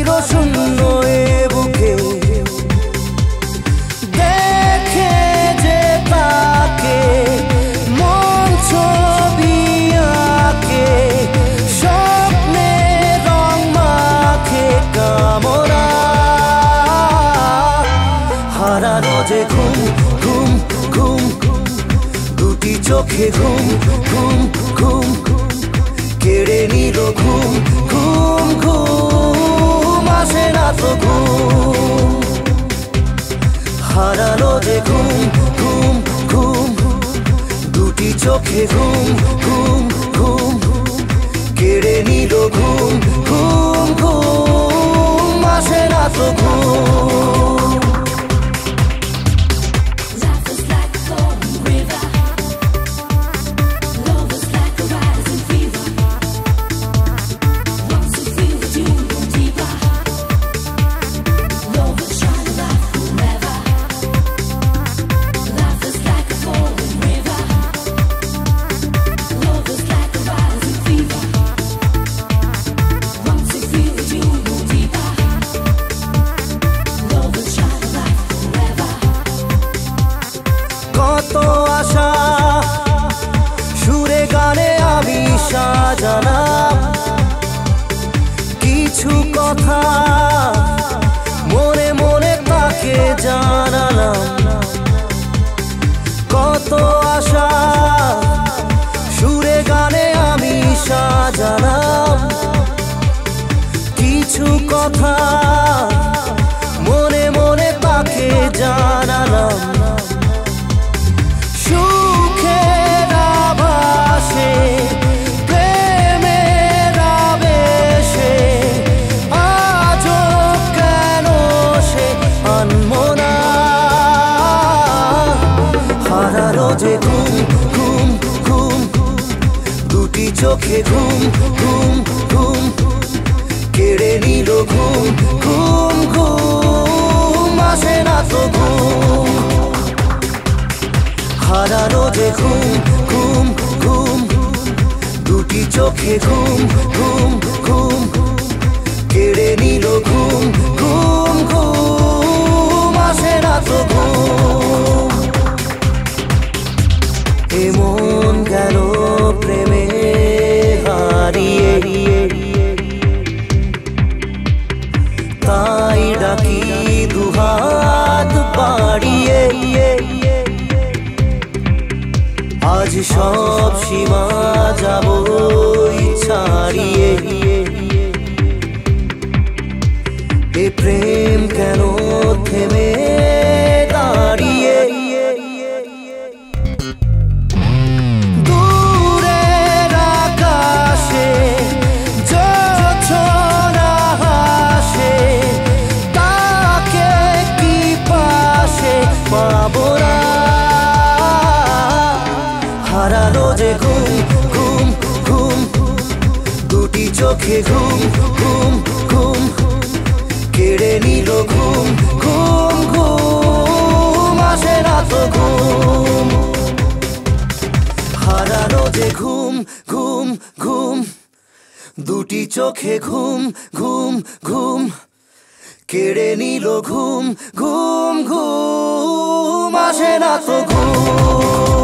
চিরশূন্য এ বুকে দেখে যে তাকে মন ছবি আঁকে স্বপ্নে রং মাখে কামনা হারানো যে ঘুম ঘুম ঘুম দুটি চোখে ঘুম ঘুম ঘুম কেড়ে নিল ঘুম ঘুম ঘুম আসে না তো ঘুম হারানো যে ঘুম ঘুম ঘুম দুটি চোখে ঘুম ঘুম ঘুম কেড়ে নিল ঘুম ঘুম ঘুম আসে না তো ঘুম কত আশা সুরে গানে আমি সাজালাম কিছু কথা মনে মনে তাকে জানালাম কত আশা সুরে গানে আমি সাজালাম কিছু কথা মনে মনে তাকে জানালাম সুখের আভাসে প্রেমের আবেশে আজও কেন সে আনমো না হারানো যে ঘুম ঘুম ঘুম দুটি চোখে ঘুম ঘুম ঘুম কেড়ে নিল ঘুম ঘুম ঘুম আসে না তো ঘুম হারানো যে ঘুম ঘুম ঘুম দুটি চোখে ঘুম ঘুম ঘুম কেড়ে নিল ঘুম ঘুম ঘুম আসে না তো ঘুম এমন গেল প্রেমে হারিয়ে তাই ডাকি দুহাত বাড়িয়ে আজ সব সীমা যাব ছাড়িয়ে এ প্রেম কেন থেমে দাঁড়িয়ে দূরের আকাশে জোছনা হাসে তাকে কি পাশে পাবো না হারানো যে ঘুম ঘুম ঘুম দুটি চোখে ঘুম ঘুম ঘুম কেড়ে নিল ঘুম ঘুম ঘুম আসে না তো ঘুম হারানো যে ঘুম ঘুম ঘুম দুটি চোখে ঘুম ঘুম ঘুম কেড়ে নিল ঘুম ঘুম ঘুম আসে না তো ঘুম